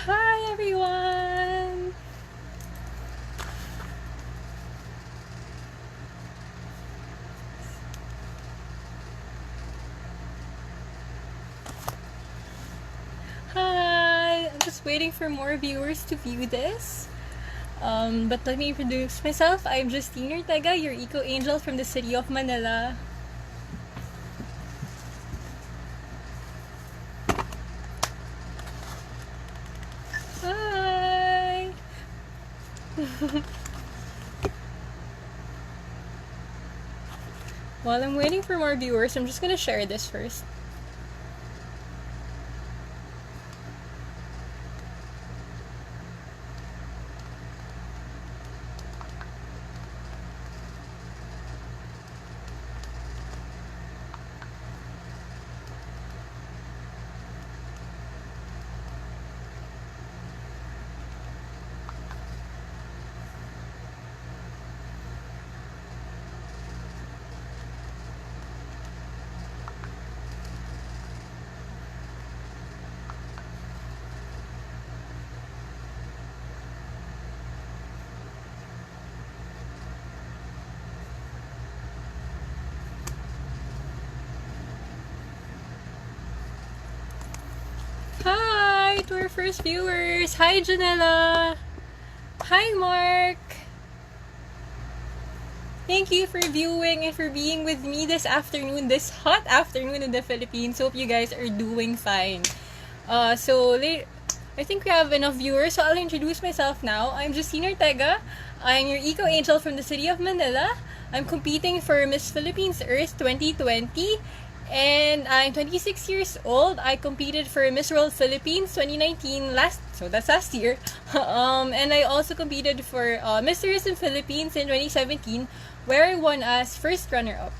Hi everyone! Hi! I'm just waiting for more viewers to view this. But let me introduce myself. I'm Justiene Ortega, your eco angel from the city of Manila. Hi! While I'm waiting for more viewers, I'm just gonna share this first. Hi to our first viewers! Hi Janella! Hi Mark! Thank you for viewing and for being with me this afternoon, this hot afternoon in the Philippines. Hope you guys are doing fine. I think we have enough viewers, so I'll introduce myself now. I'm Justiene Ortega. I'm your eco angel from the city of Manila. I'm competing for Miss Philippines Earth 2020. And I'm 26 years old. I competed for Miss World Philippines 2019 that's last year. And I also competed for Miss Tourism Philippines in 2017, where I won as first runner-up.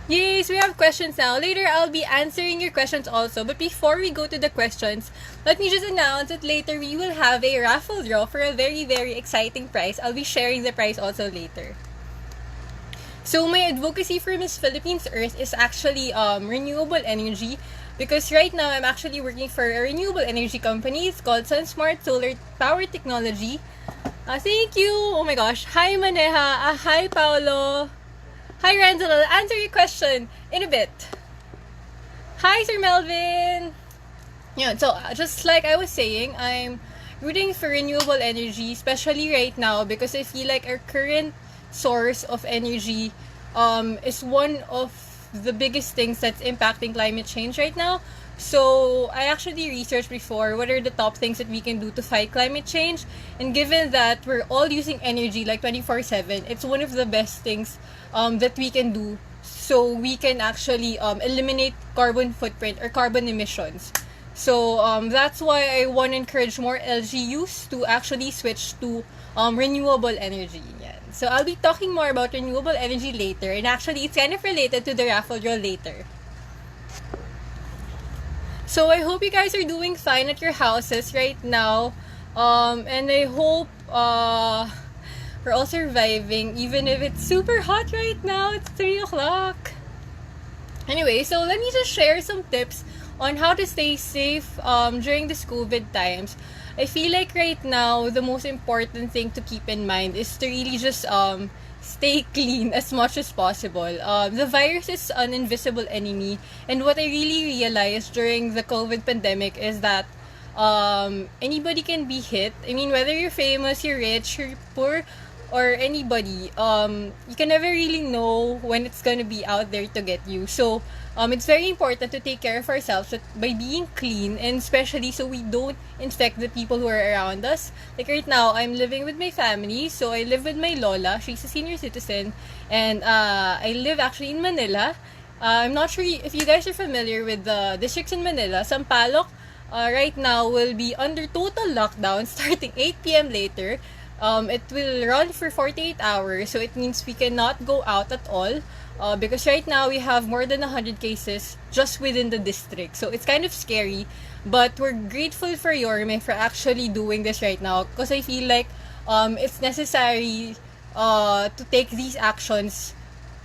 Yes, we have questions now. Later, I'll be answering your questions also. But before we go to the questions, let me just announce that later we will have a raffle draw for a very, very exciting prize. I'll be sharing the prize also later. So my advocacy for Miss Philippines Earth is actually renewable energy, because right now I'm actually working for a renewable energy company. It's called SunSmart Solar Power Technology. Thank you! Oh my gosh. Hi Maneha. Hi Paolo. Hi Randall. I'll answer your question in a bit. Hi Sir Melvin. Yeah, so just like I was saying, I'm rooting for renewable energy, especially right now, because I feel like our current source of energy is one of the biggest things that's impacting climate change right now. So I actually researched before what are the top things that we can do to fight climate change, and given that we're all using energy like 24/7, it's one of the best things that we can do, so we can actually eliminate carbon footprint or carbon emissions. So that's why I want to encourage more LGUs to actually switch to renewable energy. Yeah. So I'll be talking more about renewable energy later, and actually it's kind of related to the raffle draw later. So I hope you guys are doing fine at your houses right now, and I hope we're all surviving, even if it's super hot right now. It's 3 o'clock. Anyway, so let me just share some tips on how to stay safe during this COVID times. I feel like right now, the most important thing to keep in mind is to really just stay clean as much as possible. The virus is an invisible enemy, and what I really realized during the COVID pandemic is that anybody can be hit. I mean, whether you're famous, you're rich, you're poor, or anybody, you can never really know when it's gonna be out there to get you. So it's very important to take care of ourselves by being clean, and especially so we don't infect the people who are around us. Like right now, I'm living with my family, so I live with my lola. She's a senior citizen, and I live actually in Manila. I'm not sure if you guys are familiar with the districts in Manila. Sampaloc right now will be under total lockdown starting 8 p.m. later. It will run for 48 hours, so it means we cannot go out at all. Because right now we have more than 100 cases just within the district. So it's kind of scary, but we're grateful for Yorme for actually doing this right now, because I feel like it's necessary to take these actions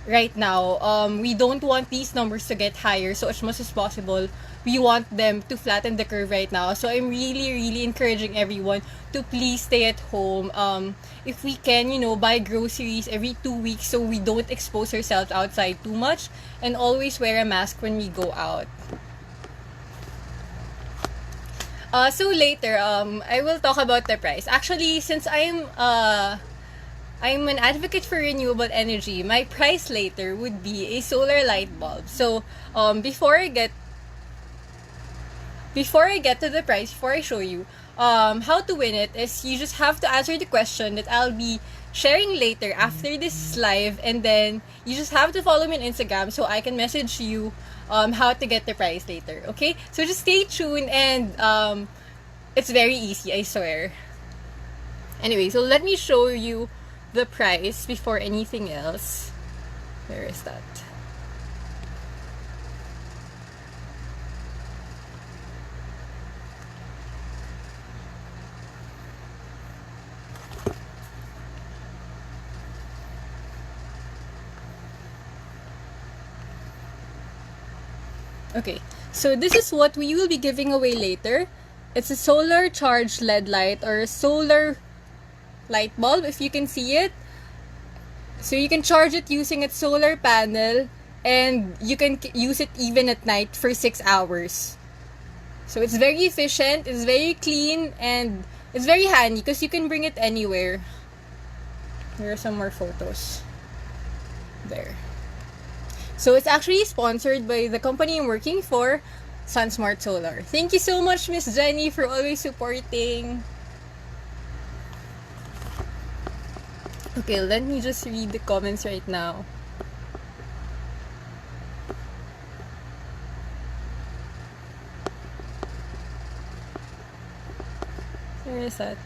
right now. We don't want these numbers to get higher, so as much as possible, we want them to flatten the curve right now. So I'm really, really encouraging everyone to please stay at home. If we can, buy groceries every 2 weeks so we don't expose ourselves outside too much, and always wear a mask when we go out. So later, I will talk about the price. Actually, since I'm an advocate for renewable energy, my price later would be a solar light bulb. So, before I get to the price, before I show you, how to win it is you just have to answer the question that I'll be sharing later after this live, and then you just have to follow me on Instagram so I can message you how to get the prize later. Okay? So just stay tuned, and it's very easy, I swear. Anyway, so let me show you the price before anything else. Where is that? Okay, so this is what we will be giving away later. It's a solar charged LED light, or a solar light bulb, if you can see it. So you can charge it using a solar panel, and you can use it even at night for 6 hours. So it's very efficient, it's very clean, and it's very handy because you can bring it anywhere. There are some more photos. There. So it's actually sponsored by the company I'm working for, SunSmart Solar. Thank you so much, Miss Jenny, for always supporting. Okay, let me just read the comments right now. Where is that?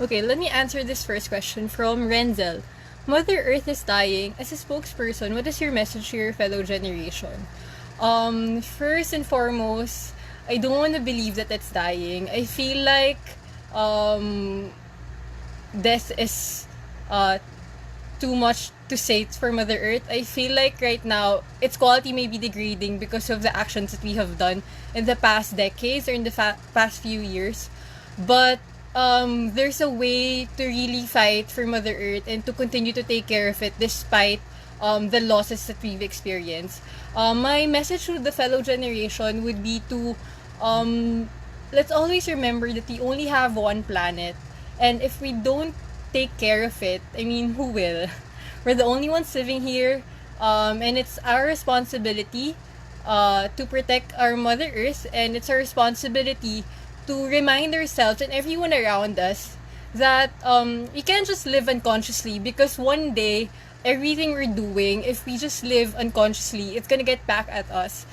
Okay, let me answer this first question from Renzel. Mother Earth is dying. As a spokesperson, what is your message to your fellow generation? First and foremost, I don't want to believe that it's dying. I feel like death is too much to say for Mother Earth. I feel like right now, its quality may be degrading because of the actions that we have done in the past decades, or in the past few years. But there's a way to really fight for Mother Earth and to continue to take care of it despite the losses that we've experienced. My message to the fellow generation would be to let's always remember that we only have one planet, and if we don't take care of it, I mean, who will? We're the only ones living here, and it's our responsibility to protect our Mother Earth, and it's our responsibility to remind ourselves and everyone around us that we can't just live unconsciously, because one day everything we're doing, if we just live unconsciously, it's gonna get back at us.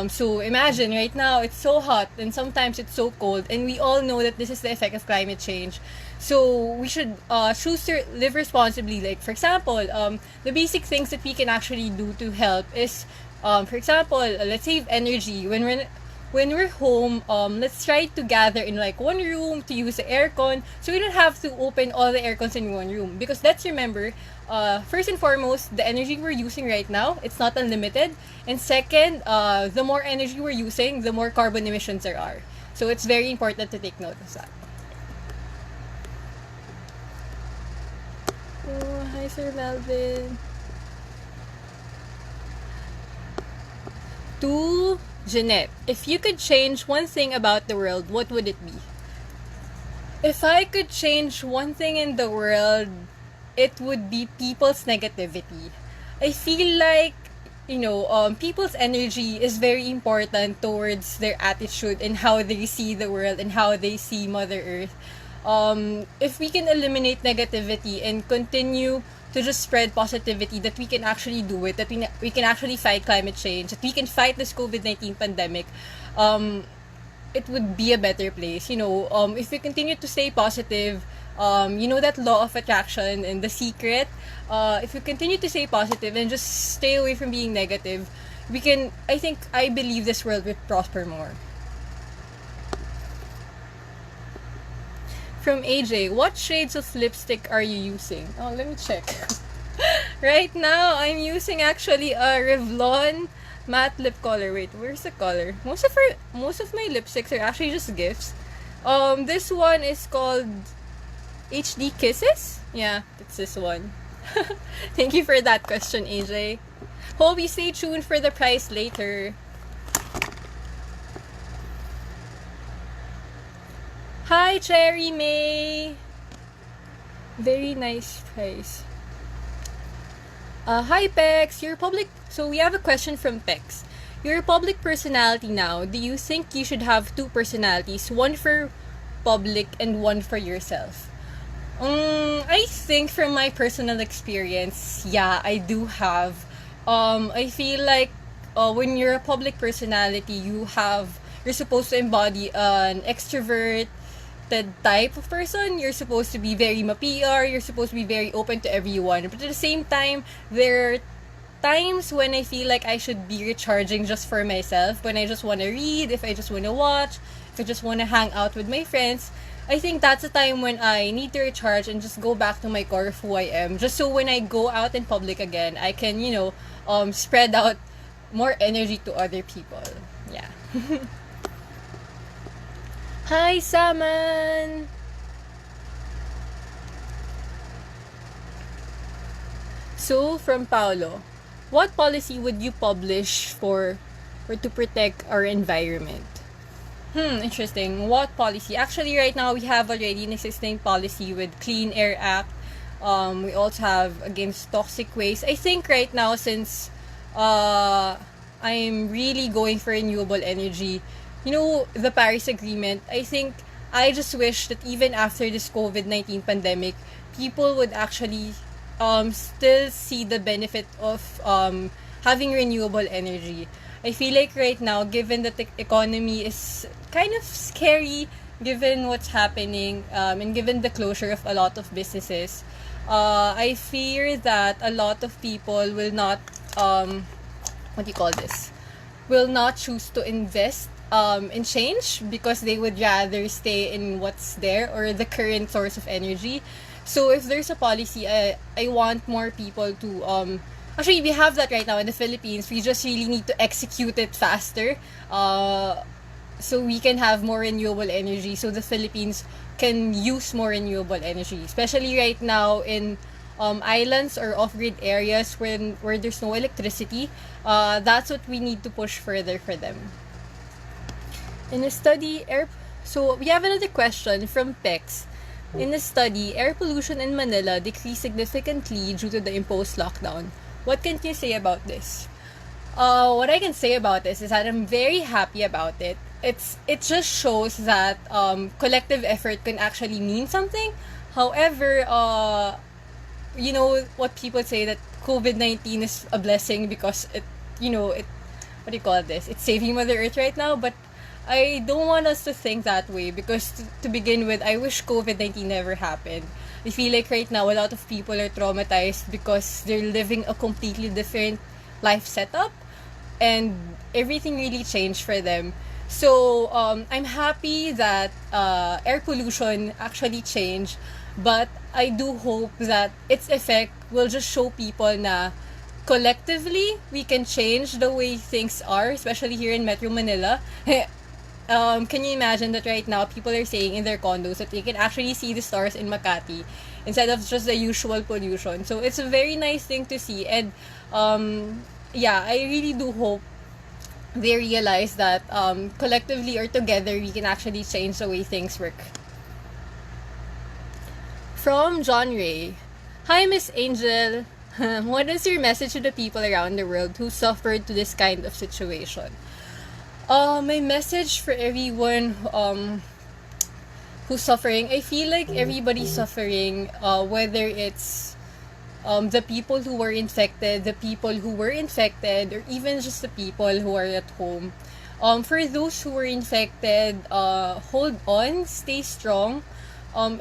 So imagine right now it's so hot and sometimes it's so cold, and we all know that this is the effect of climate change. So we should choose to live responsibly. Like, for example, the basic things that we can actually do to help is, for example, let's save energy. When we're home, let's try to gather in like one room to use the aircon, so we don't have to open all the aircons in one room. Because let's remember, first and foremost, the energy we're using right now, it's not unlimited. And second, the more energy we're using, the more carbon emissions there are. So it's very important to take note of that. Oh, hi, Sir Melvin. To Jeanette, if you could change one thing about the world, what would it be? If I could change one thing in the world, it would be people's negativity. I feel like, people's energy is very important towards their attitude and how they see the world and how they see Mother Earth. If we can eliminate negativity and continue to just spread positivity, that we can actually do it, that we can actually fight climate change, that we can fight this COVID-19 pandemic, it would be a better place. If we continue to stay positive, that law of attraction and The Secret, if we continue to stay positive and just stay away from being negative, I believe this world will prosper more. From AJ, what shades of lipstick are you using? Oh, let me check. Right now, I'm using actually a Revlon matte lip color. Wait, where's the color? Most of my lipsticks are actually just gifts. This one is called HD Kisses. Yeah, it's this one. Thank you for that question, AJ. Hope you stay tuned for the price later. Hi, Cherry May. Very nice price. Hi, Pex. So we have a question from Pex. You're a public personality now. Do you think you should have two personalities, one for public and one for yourself? I think from my personal experience, yeah, I do have. I feel like when you're a public personality, you're supposed to embody an extrovert type of person. You're supposed to be very ma-PR, you're supposed to be very open to everyone. But at the same time, there are times when I feel like I should be recharging just for myself, when I just want to read, if I just want to watch, if I just want to hang out with my friends. I think that's a time when I need to recharge and just go back to my core of who I am. Just so when I go out in public again, I can, spread out more energy to other people. Yeah. Hi, Saman! So, from Paolo, what policy would you publish for to protect our environment? Interesting. What policy? Actually, right now, we have already an existing policy with Clean Air Act. We also have against toxic waste. I think right now, since I'm really going for renewable energy, the Paris Agreement, I think I just wish that even after this COVID-19 pandemic, people would actually still see the benefit of having renewable energy. I feel like right now, given that the economy is kind of scary, given what's happening, and given the closure of a lot of businesses, I fear that a lot of people will not, will not choose to invest in change because they would rather stay in what's there or the current source of energy. So if there's a policy, I want more people to actually, we have that right now in the Philippines. We just really need to execute it faster, so we can have more renewable energy. So the Philippines can use more renewable energy, especially right now in islands or off-grid areas where there's no electricity. That's what we need to push further for them. In a study, So we have another question from Pex. In a study, air pollution in Manila decreased significantly due to the imposed lockdown. What can you say about this? What I can say about this is that I'm very happy about it. It just shows that collective effort can actually mean something. However, what people say, that COVID-19 is a blessing because it's saving Mother Earth right now. But I don't want us to think that way because to begin with, I wish COVID-19 never happened. I feel like right now a lot of people are traumatized because they're living a completely different life setup and everything really changed for them. So I'm happy that air pollution actually changed, but I do hope that its effect will just show people na collectively we can change the way things are, especially here in Metro Manila. Can you imagine that right now people are saying in their condos that they can actually see the stars in Makati instead of just the usual pollution? So it's a very nice thing to see, and I really do hope they realize that collectively or together we can actually change the way things work. From John Ray. Hi, Miss Angel. What is your message to the people around the world who suffered to this kind of situation? My message for everyone who's suffering, I feel like everybody's suffering, whether it's the people who were infected, the people who were infected, or even just the people who are at home. For those who were infected, hold on, stay strong.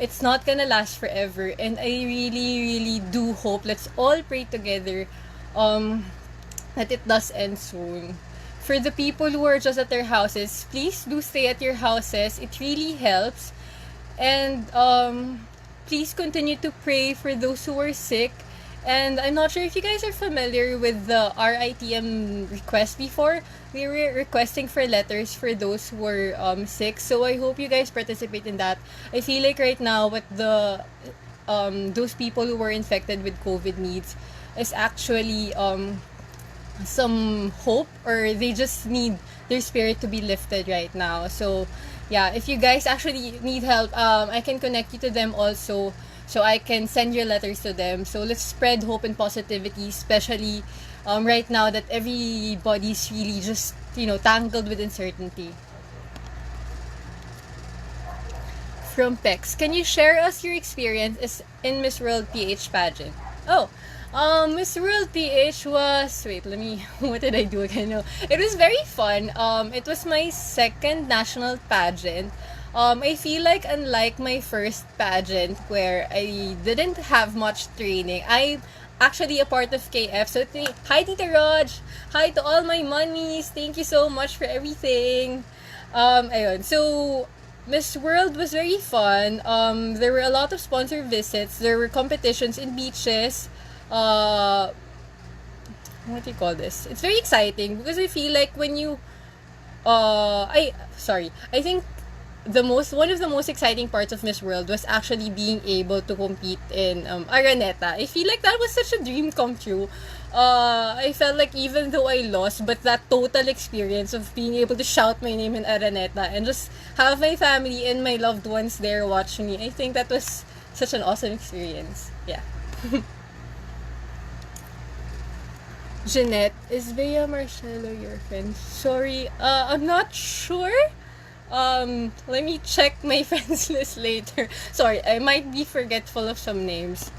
It's not gonna last forever, and I really, really do hope, let's all pray together, that it does end soon. For the people who are just at their houses, please do stay at your houses. It really helps. And please continue to pray for those who are sick. And I'm not sure if you guys are familiar with the RITM request before. We were requesting for letters for those who were sick. So I hope you guys participate in that. I feel like right now what the those people who were infected with COVID needs is actually some hope, or they just need their spirit to be lifted right now. So yeah, if you guys actually need help, I can connect you to them also, so I can send your letters to them. So let's spread hope and positivity, especially right now that everybody's really just, tangled with uncertainty. From Pex, can you share us your experience in Miss World PH pageant? Oh, Miss World PH was, wait, what did I do again? No, it was very fun. It was my second national pageant. I feel like unlike my first pageant where I didn't have much training, I'm actually a part of KF. So, hi Tita Raj! Hi to all my monies! Thank you so much for everything! Ayun. So, Miss World was very fun. There were a lot of sponsor visits. There were competitions in beaches. What do you call this? It's very exciting because I feel like when you, I think one of the most exciting parts of Miss World was actually being able to compete in Araneta. I feel like that was such a dream come true. I felt like even though I lost, but that total experience of being able to shout my name in Araneta and just have my family and my loved ones there watching me, I think that was such an awesome experience. Yeah. Jeanette, is Bea Marcelo your friend? Sorry, I'm not sure. Let me check my friends list later. Sorry, I might be forgetful of some names.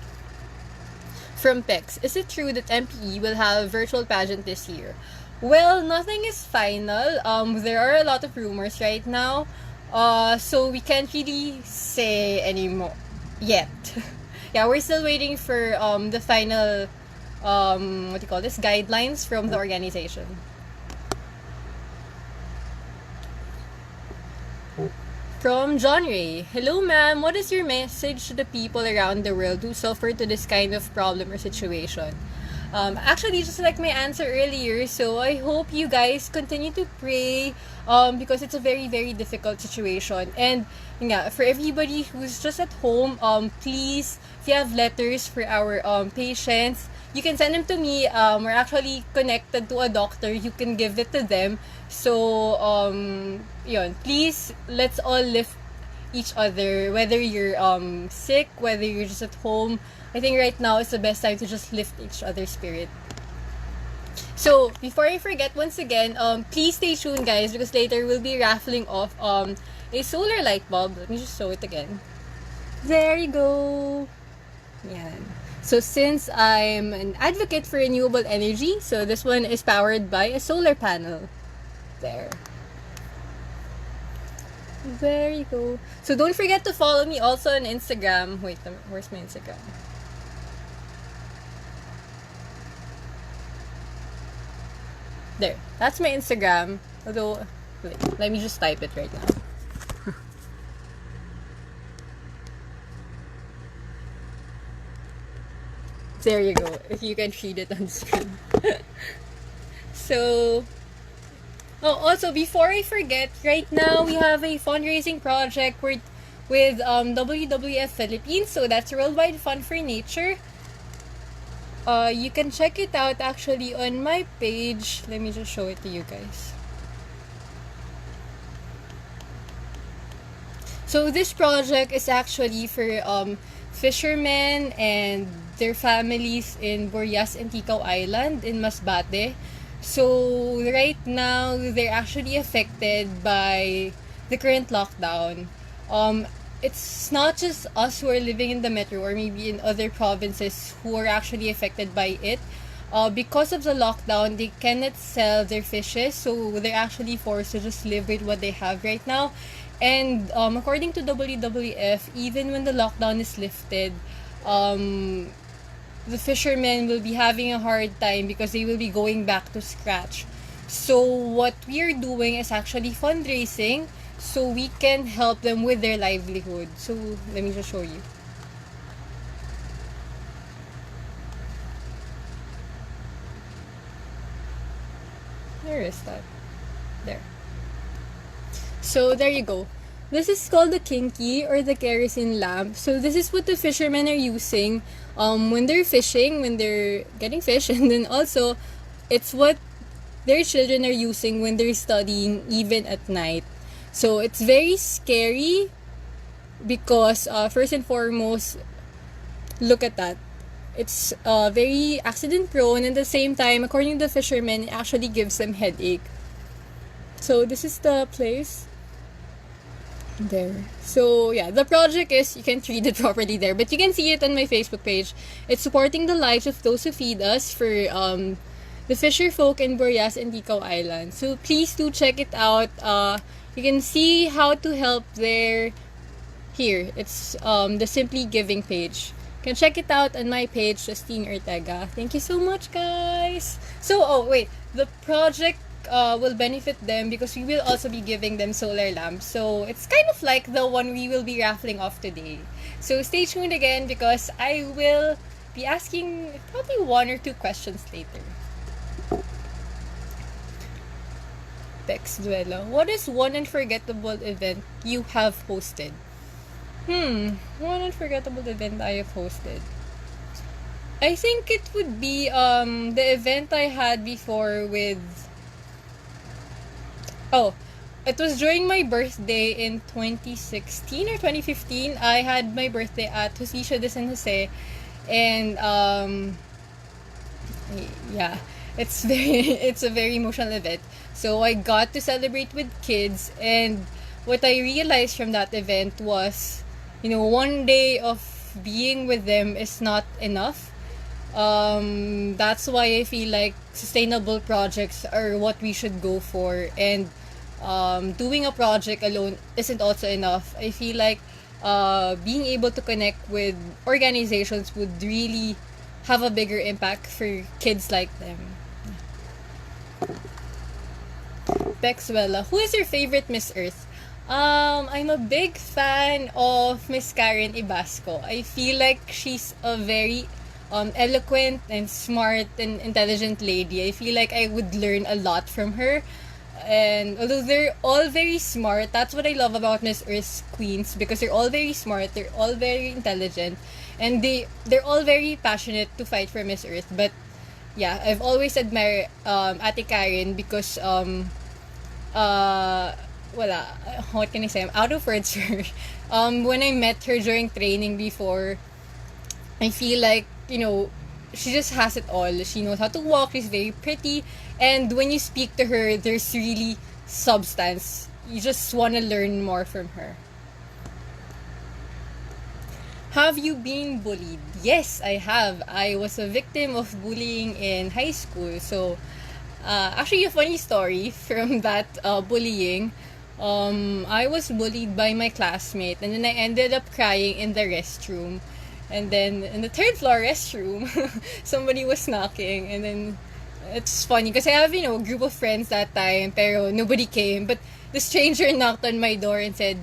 From Pex, is it true that MPE will have a virtual pageant this year? Well, nothing is final. There are a lot of rumors right now. So we can't really say anymore yet. Yeah, we're still waiting for the final guidelines from the organization. From John Ray, hello ma'am, what is your message to the people around the world who suffer to this kind of problem or situation? Actually, just like my answer earlier, so I hope you guys continue to pray because it's a very, very difficult situation. And yeah, for everybody who's just at home, please, if you have letters for our patients, you can send them to me. We're actually connected to a doctor. You can give it to them. So, please, let's all lift each other. Whether you're sick, whether you're just at home, I think right now is the best time to just lift each other's spirit. So, before I forget, once again, please stay tuned, guys, because later we'll be raffling off a solar light bulb. Let me just show it again. There you go. Yan. So since I'm an advocate for renewable energy, so this one is powered by a solar panel. There you go. So don't forget to follow me also on Instagram. Wait, where's my Instagram? There, that's my Instagram. Although, wait, let me just type it right now. There you go, if you can read it on the screen. So, also before I forget, right now we have a fundraising project with WWF Philippines, so that's Worldwide Fund for Nature. You can check it out actually on my page. Let me just show it to you guys. So this project is actually for fishermen and their families in Burias and Ticao Island in Masbate. So right now they're actually affected by the current lockdown. It's not just us who are living in the metro or maybe in other provinces who are actually affected by it. Because of the lockdown, they cannot sell their fishes, so they're actually forced to just live with what they have right now. And according to WWF, even when the lockdown is lifted, the fishermen will be having a hard time because they will be going back to scratch. So what we are doing is actually fundraising so we can help them with their livelihood. So let me just show you. Where is that? There. So there you go. This is called the kinky or the kerosene lamp. So this is what the fishermen are using when they're fishing, when they're getting fish, and then also it's what their children are using when they're studying even at night. So it's very scary because first and foremost, look at that. It's very accident prone, and at the same time, according to the fishermen, it actually gives them headache. So this is the place. There. So yeah, the project is, you can't read it properly there, but you can see it on my Facebook page. It's supporting the lives of those who feed us for the fisher folk in Boreas and Ticao Island. So please do check it out. You can see how to help there. Here, it's the Simply Giving page. You can check it out on my page, Justiene Ortega. Thank you so much, guys. So, oh wait, the project will benefit them because we will also be giving them solar lamps. So it's kind of like the one we will be raffling off today. So stay tuned again because I will be asking probably 1 or 2 questions later. Bex Duelo. What is one unforgettable event you have hosted? One unforgettable event I have hosted. I think it would be the event I had before with... Oh, it was during my birthday in 2016 or 2015. I had my birthday at Justicia de San Jose, and yeah, it's a very emotional event. So I got to celebrate with kids, and what I realized from that event was, one day of being with them is not enough. That's why I feel like sustainable projects are what we should go for, and doing a project alone isn't also enough. I feel like being able to connect with organizations would really have a bigger impact for kids like them. Bexwella, who is your favorite Miss Earth? I'm a big fan of Miss Karen Ibasco. I feel like she's a very eloquent and smart and intelligent lady. I feel like I would learn a lot from her. And although they're all very smart, that's what I love about Miss Earth's queens, because they're all very smart, they're all very intelligent, and they're all very passionate to fight for Miss Earth. But yeah, I've always admired Ate Karen because wala, what can I say? I'm out of words for her. When I met her during training before, I feel like, she just has it all. She knows how to walk, she's very pretty, and when you speak to her, there's really substance. You just want to learn more from her. Have you been bullied? Yes, I have. I was a victim of bullying in high school. So, actually, a funny story from that bullying. I was bullied by my classmate, and then I ended up crying in the restroom. And then in the 3rd floor restroom, somebody was knocking, and then it's funny because I have, a group of friends that time, pero nobody came. But the stranger knocked on my door and said,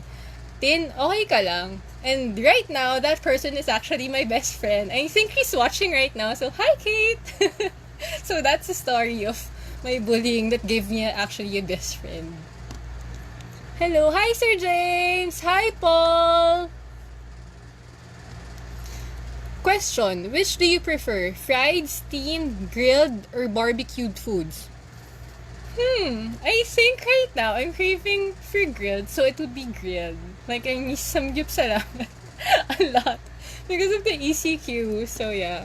"Tin, okay ka lang?" And right now, that person is actually my best friend. I think he's watching right now, so hi, Kate! So that's the story of my bullying that gave me actually a best friend. Hello, hi Sir James! Hi Paul! Question, which do you prefer? Fried, steamed, grilled, or barbecued foods? I think right now I'm craving for grilled, so it would be grilled. Like, I miss some salamat a lot because of the ECQ, so yeah.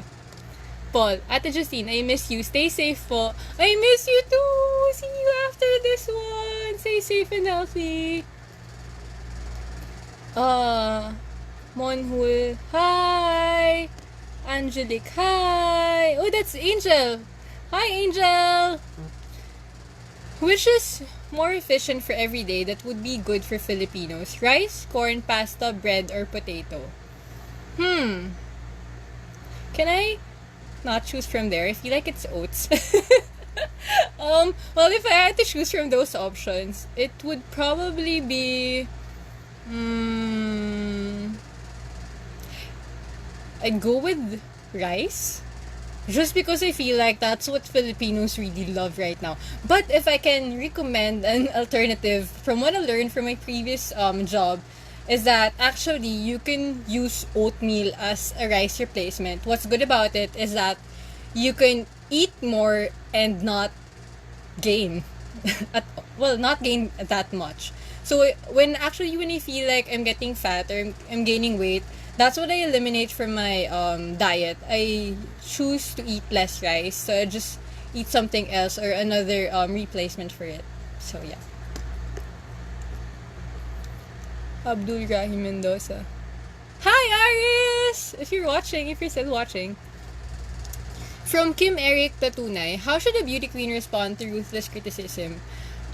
Paul, Ate Justine, I miss you. Stay safe po. I miss you too! See you after this one! Stay safe and healthy. Monhul, hi! Angelique, hi! Oh, that's Angel! Hi, Angel! Which is more efficient for every day that would be good for Filipinos? Rice, corn, pasta, bread, or potato? Can I not choose from there? I feel like it's oats. Well, if I had to choose from those options, it would probably be. I'd go with rice. Just because I feel like that's what Filipinos really love right now. But if I can recommend an alternative from what I learned from my previous job, is that actually you can use oatmeal as a rice replacement. What's good about it is that you can eat more and not gain at well not gain that much. So when I feel like I'm getting fat or I'm gaining weight, that's what I eliminate from my diet. I choose to eat less rice, so I just eat something else or another replacement for it. So yeah. Abdul Rahim Mendoza. Hi Aris! If you're still watching. From Kim Eric Tatunay, how should a beauty queen respond to ruthless criticism?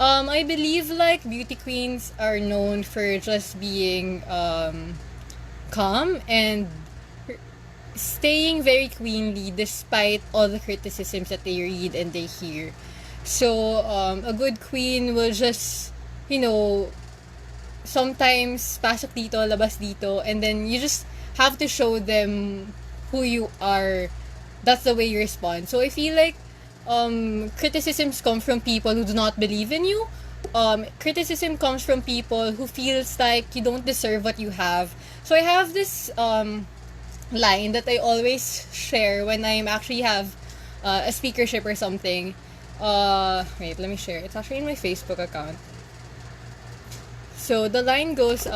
I believe like beauty queens are known for just being calm and staying very queenly despite all the criticisms that they read and they hear. So a good queen will just, you know, sometimes pasok dito, labas dito, and then you just have to show them who you are. That's the way you respond. So I feel like criticisms come from people who do not believe in you. Criticism comes from people who feels like you don't deserve what you have. So I have this line that I always share when I actually have a speakership or something. Wait, let me share. It's actually in my Facebook account. So the line goes,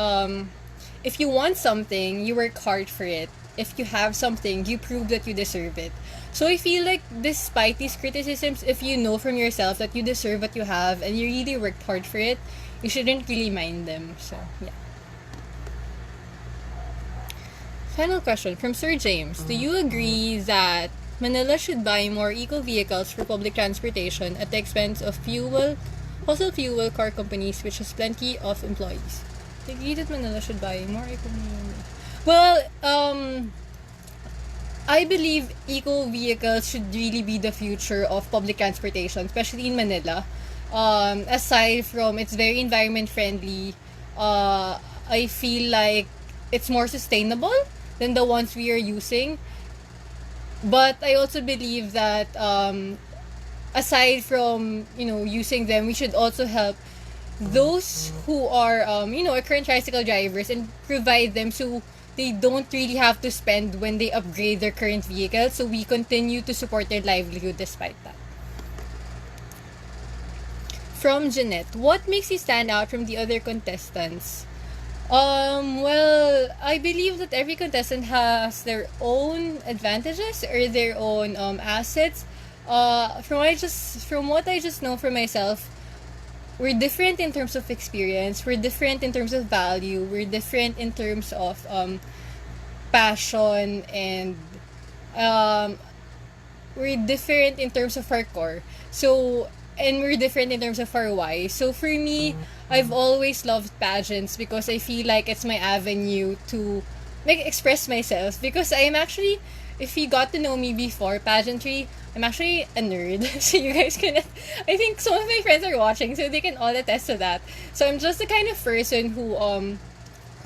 if you want something, you work hard for it. If you have something, you prove that you deserve it. So I feel like despite these criticisms, if you know from yourself that you deserve what you have and you really worked hard for it, you shouldn't really mind them. So yeah. Final question from Sir James. Do you agree that Manila should buy more eco-vehicles for public transportation at the expense of fossil fuel car companies, which has plenty of employees? Do you agree that Manila should buy more eco-vehicles? Well, I believe eco-vehicles should really be the future of public transportation, especially in Manila. Aside from it's very environment friendly, I feel like it's more sustainable than the ones we are using. But I also believe that aside from using them, we should also help those who are current tricycle drivers and provide them so they don't really have to spend when they upgrade their current vehicle, so we continue to support their livelihood despite that. From Jeanette, what makes you stand out from the other contestants? Well, I believe that every contestant has their own advantages or their own assets. From what I just know for myself, we're different in terms of experience, we're different in terms of value, we're different in terms of passion, and we're different in terms of our core. So, and we're different in terms of our why. So for me, I've always loved pageants because I feel like it's my avenue to express myself, because I am actually, if you got to know me before pageantry, I'm actually a nerd. So you guys can, I think some of my friends are watching, so they can all attest to that. So I'm just the kind of person who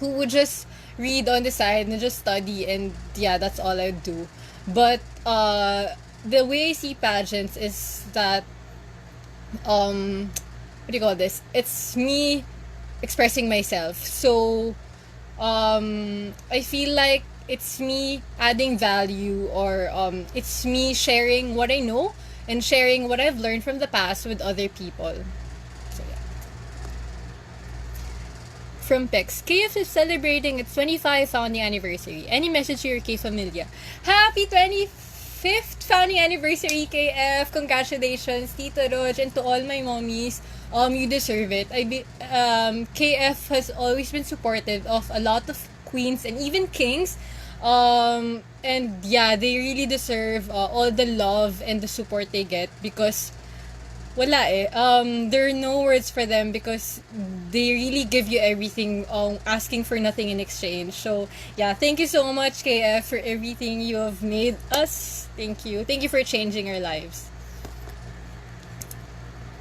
would just read on the side and just study, and yeah, that's all I do. But the way I see pageants is that what do you call this? It's me expressing myself. So I feel like it's me adding value, or it's me sharing what I know and sharing what I've learned from the past with other people. So yeah. From Pex, KF is celebrating its 25th founding anniversary. Any message to your K Familia? Happy 25th founding anniversary, KF! Congratulations, Tito Roj, and to all my mommies. You deserve it. KF has always been supportive of a lot of queens and even kings. And yeah, they really deserve all the love and the support they get, because wala eh. There are no words for them, because they really give you everything, asking for nothing in exchange. So yeah, thank you so much, KF, for everything you have made us. Thank you for changing our lives.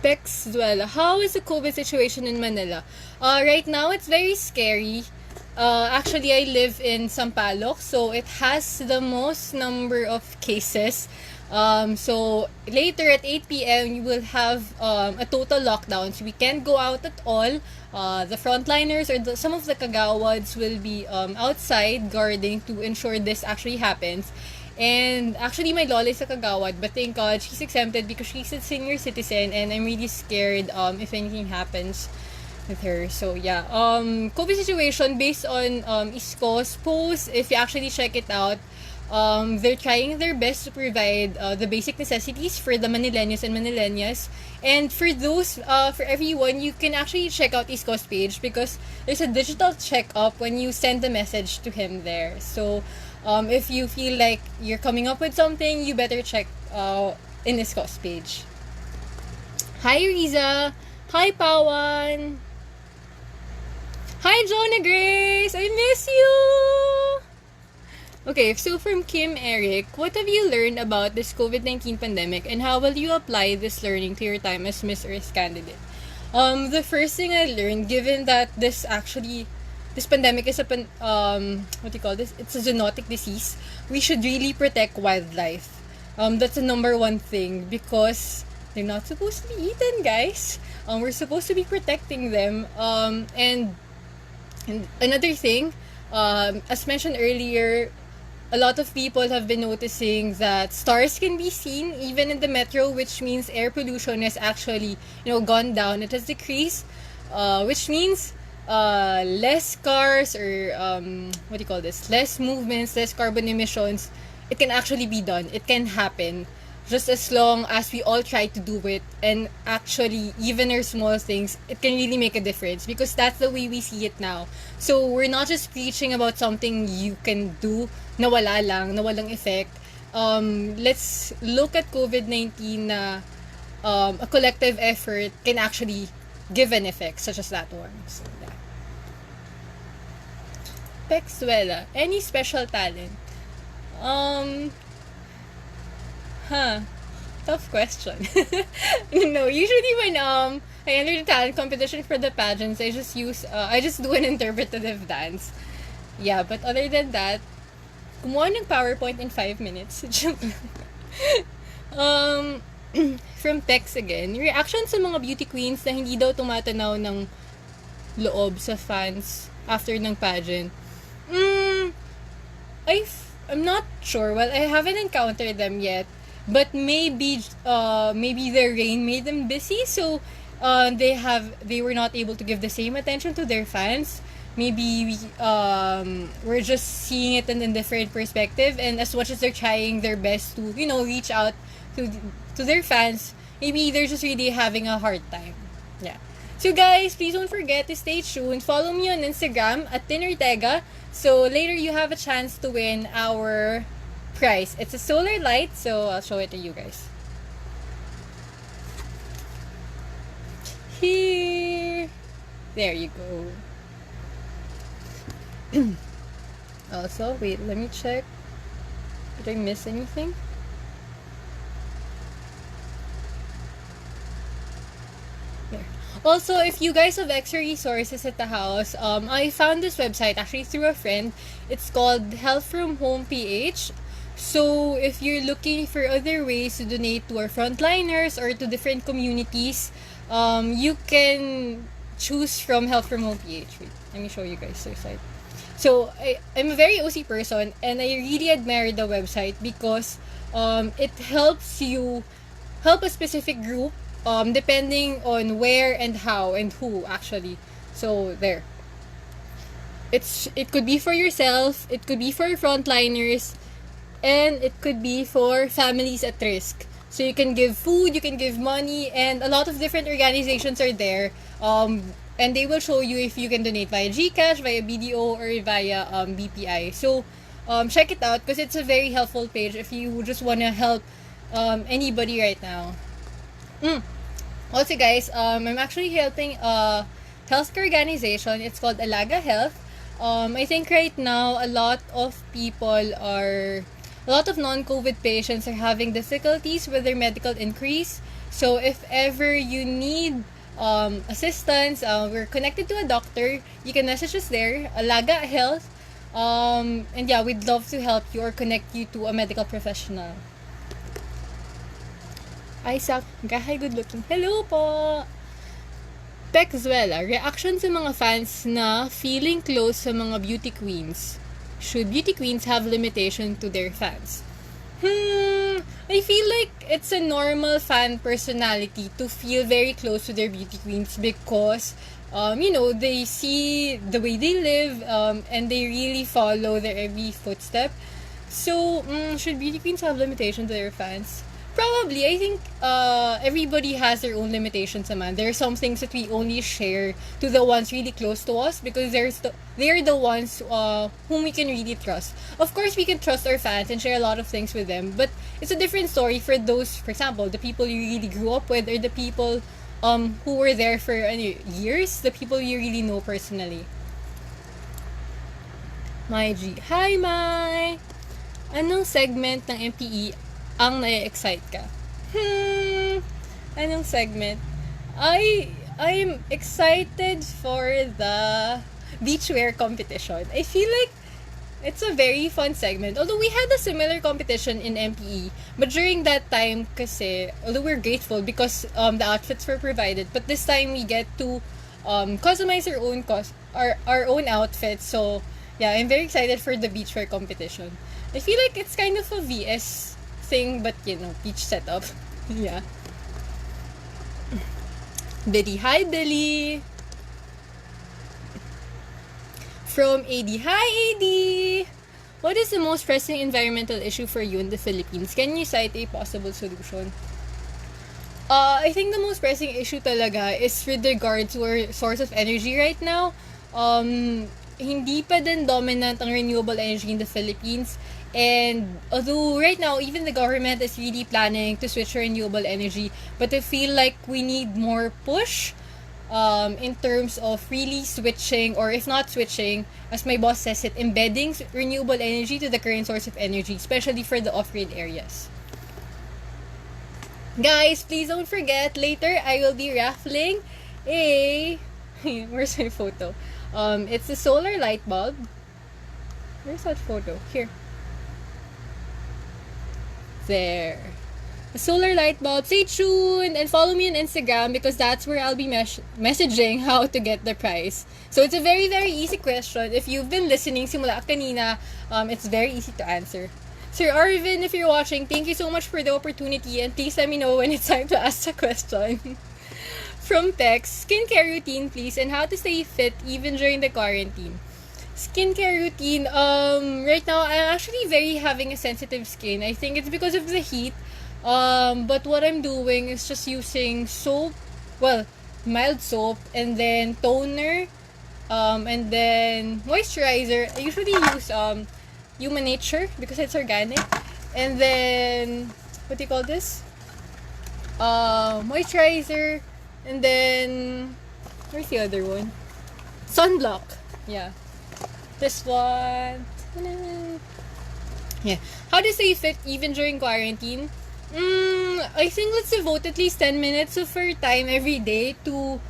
Bex Duela, how is the COVID situation in Manila? Right now, it's very scary. Actually, I live in Sampaloc, so it has the most number of cases. So later at 8 p.m., you will have a total lockdown. So we can't go out at all. The frontliners or some of the kagawads will be outside guarding to ensure this actually happens. And actually, my lola is a kagawad, but thank God she's exempted because she's a senior citizen, and I'm really scared if anything happens with her. So yeah, COVID situation based on Isko's post. If you actually check it out, they're trying their best to provide the basic necessities for the Manileños and Manileñas. And for those, for everyone, you can actually check out Isko's page because there's a digital checkup when you send the message to him there. So if you feel like you're coming up with something, you better check in Isko's page. Hi, Riza. Hi, Pawan. Hi, Jonah Grace. I miss you. Okay, so from Kim Eric, what have you learned about this COVID-19 pandemic and how will you apply this learning to your time as Miss Earth candidate? The first thing I learned, given that this pandemic is what do you call this? It's a zoonotic disease. We should really protect wildlife. That's the number one thing because they're not supposed to be eaten, guys. We're supposed to be protecting them. And another thing, as mentioned earlier, a lot of people have been noticing that stars can be seen even in the metro, which means air pollution has actually, gone down. It has decreased, which means less cars or what do you call this? Less movements, less carbon emissions. It can actually be done. It can happen. Just as long as we all try to do it, and actually even our small things, it can really make a difference because that's the way we see it now. So we're not just preaching about something you can do na wala lang, na walang effect. Let's look at COVID-19 na a collective effort can actually give an effect, such as that one. So, yeah. Pexuela, any special talent? Tough question. No, usually when I enter the talent competition for the pageants, I just do an interpretative dance. Yeah, but other than that, kumuha ng PowerPoint in 5 minutes. From Tex again, reaction sa mga beauty queens na hindi daw tumatanaw ng loob sa fans after ng pageant. I'm not sure. Well, I haven't encountered them yet. But maybe the rain made them busy, so they were not able to give the same attention to their fans. Maybe we're just seeing it in a different perspective, and as much as they're trying their best to reach out to their fans, maybe they're just really having a hard time. Yeah. So guys, please don't forget to stay tuned. Follow me on Instagram at Ortega. So later you have a chance to win our prize. It's a solar light, so I'll show it to you guys. Here. There you go. Also, wait, let me check. Did I miss anything? There. Also, if you guys have extra resources at the house, I found this website actually through a friend. It's called Health from Home PH. So, if you're looking for other ways to donate to our frontliners or to different communities, you can choose from Health from Home PH. Wait, let me show you guys their site. So, I'm a very OC person, and I really admire the website because it helps you help a specific group depending on where and how and who, actually. So, there. It could be for yourself, it could be for frontliners, and it could be for families at risk. So you can give food, you can give money, and a lot of different organizations are there. And they will show you if you can donate via GCash, via BDO, or via BPI. So check it out because it's a very helpful page if you just want to help anybody right now. Also guys, I'm actually helping a healthcare organization. It's called Alaga Health. I think right now a lot of non-COVID patients are having difficulties with their medical inquiries. So if ever you need assistance, we're connected to a doctor. You can message us there, Alaga Health. And yeah, we'd love to help you or connect you to a medical professional. Isaac, gahay good looking. Hello po! Pexwella, reaction sa mga fans na feeling close sa mga beauty queens. Should beauty queens have limitation to their fans? I feel like it's a normal fan personality to feel very close to their beauty queens because, they see the way they live and they really follow their every footstep. So, should beauty queens have limitation to their fans? Probably. I think everybody has their own limitations naman. There are some things that we only share to the ones really close to us because they're the ones whom we can really trust. Of course, we can trust our fans and share a lot of things with them, but it's a different story for those, for example, the people you really grew up with or the people who were there for years, the people you really know personally. Mai G. Hi, Mai! Anong segment ng MPE ang na-excite ka? Anong segment? I'm excited for the beachwear competition. I feel like it's a very fun segment. Although we had a similar competition in MPE, but during that time kasi, although we're grateful because the outfits were provided, but this time we get to customize our own outfits. So yeah, I'm very excited for the beachwear competition. I feel like it's kind of a VS thing, but beach setup. Yeah. Billy, hi Billy. From AD, hi AD. What is the most pressing environmental issue for you in the Philippines? Can you cite a possible solution? I think the most pressing issue talaga is with regards to our source of energy right now. Hindi pa din dominant ang renewable energy in the Philippines. And although right now, even the government is really planning to switch to renewable energy, but I feel like we need more push in terms of really switching, or if not switching, as my boss says it, embedding renewable energy to the current source of energy, especially for the off-grid areas. Guys, please don't forget, later I will be raffling a... Where's my photo? It's a solar light bulb. Where's that photo? Here. There. A solar light bulb. Stay tuned and follow me on Instagram because that's where I'll be messaging how to get the prize. So it's a very, very easy question. If you've been listening simula kanina, it's very easy to answer. Sir Arvin, if you're watching, thank you so much for the opportunity and please let me know when it's time to ask the question. From Tex, skincare routine please and how to stay fit even during the quarantine. Skincare routine, right now I'm actually very having a sensitive skin. I think it's because of the heat. But what I'm doing is just using soap, mild soap, and then toner, and then moisturizer. I usually use Human Nature because it's organic. And then what do you call this? Moisturizer, and then where's the other one? Sunblock. Yeah. This one. Yeah. How to stay fit even during quarantine? I think let's devote at least 10 minutes of our time every day to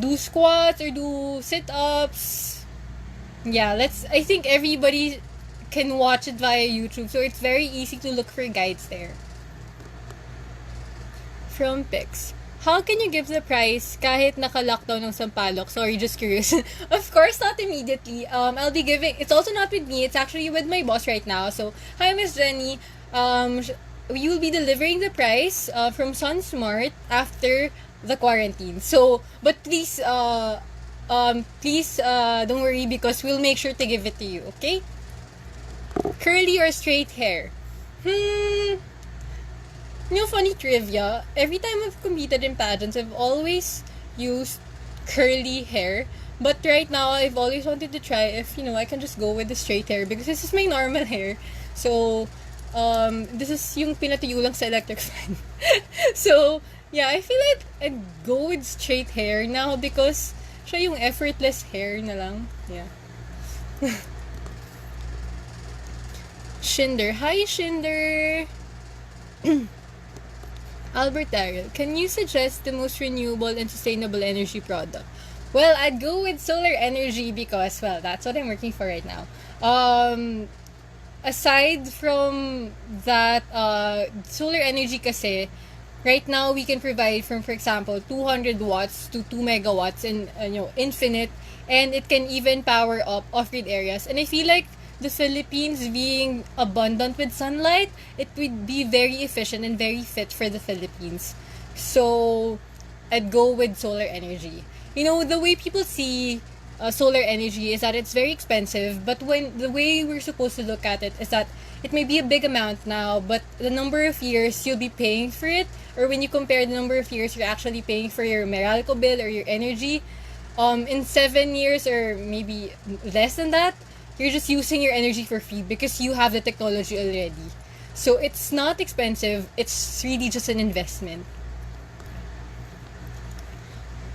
do squats or do sit-ups. Yeah, I think everybody can watch it via YouTube, so it's very easy to look for guides there. From Pix. How can you give the price kahit naka-lockdown ng Sampaloc? Sorry, just curious. Of course, not immediately. I'll be giving... It's also not with me. It's actually with my boss right now. So, hi, Miss Jenny. We will be delivering the price from SunSmart after the quarantine. So, but please, don't worry because we'll make sure to give it to you, okay? Curly or straight hair? Funny trivia, every time I've competed in pageants, I've always used curly hair. But right now, I've always wanted to try if, I can just go with the straight hair because this is my normal hair. So, this is yung pinatuyo lang sa electric fan. So, yeah, I feel like I'd go with straight hair now because siya yung effortless hair na lang. Yeah. Shinder. Hi, Shinder! Albert Daryl, can you suggest the most renewable and sustainable energy product? Well, I'd go with solar energy because, well, that's what I'm working for right now. Aside from that, solar energy kasi, right now we can provide from, for example, 200 watts to 2 megawatts and, infinite, and it can even power up off-grid areas. And I feel like the Philippines being abundant with sunlight, it would be very efficient and very fit for the Philippines. So, I'd go with solar energy. The way people see solar energy is that it's very expensive, but when the way we're supposed to look at it is that it may be a big amount now, but the number of years you'll be paying for it, or when you compare the number of years you're actually paying for your Meralco bill or your energy, in 7 years or maybe less than that, you're just using your energy for free because you have the technology already. So it's not expensive, it's really just an investment.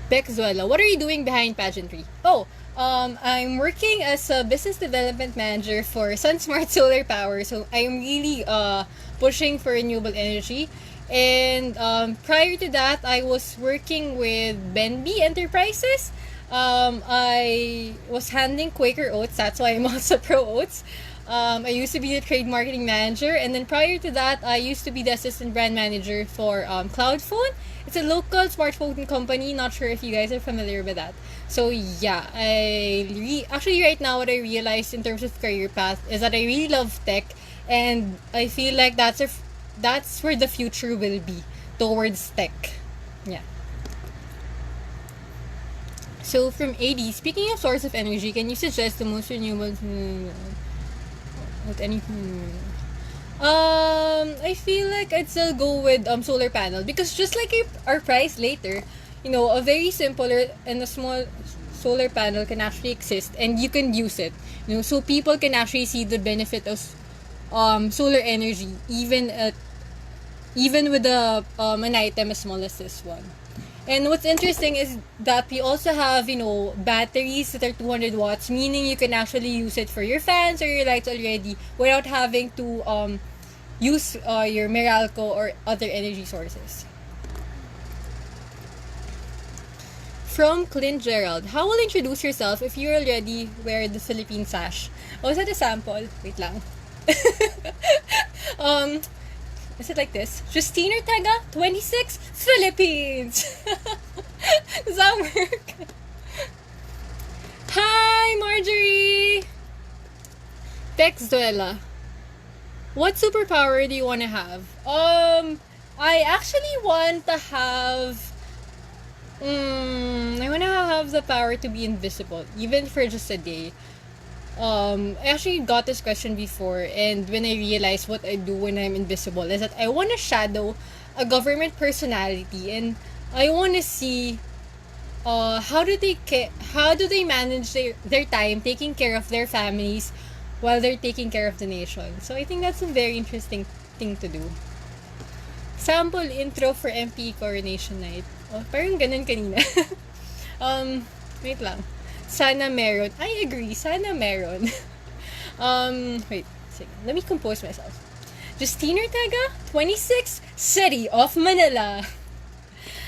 Beckzuela, what are you doing behind pageantry? Oh, I'm working as a business development manager for SunSmart Solar Power. So I'm really pushing for renewable energy. And prior to that, I was working with Benby Enterprises. I was handling Quaker Oats. That's why I'm also pro Oats. I used to be the trade marketing manager, and then prior to that, I used to be the assistant brand manager for Cloudphone. It's a local smartphone company. Not sure if you guys are familiar with that. So yeah, actually right now what I realized in terms of career path is that I really love tech, and I feel like that's where the future will be, towards tech. Yeah. So from AD, speaking of source of energy, can you suggest the most renewable with anything? I feel like I'd still go with solar panel because just like our price later, a very simple and a small solar panel can actually exist and you can use it. So people can actually see the benefit of solar energy even with an item as small as this one. And what's interesting is that we also have, batteries that are 200 watts, meaning you can actually use it for your fans or your lights already without having to use your Meralco or other energy sources. From Clint Gerald, how will you introduce yourself if you already wear the Philippine sash? Oh, is that a sample? Wait lang. Is it like this? Justiene Ortega, 26, Philippines! Does that work? Hi, Marjorie! Texduela. What superpower do you want to have? I actually want to have... I want to have the power to be invisible, even for just a day. I actually got this question before, and when I realized what I do when I'm invisible is that I want to shadow a government personality, and I want to see how do they manage their time taking care of their families while they're taking care of the nation. So I think that's a very interesting thing to do. Sample intro for MP coronation night. Oh, parang ganun kanina. Wait lang. Sana meron. I agree. Sana meron. Wait. Sige. Let me compose myself. Justiene Ortega, 26, City of Manila.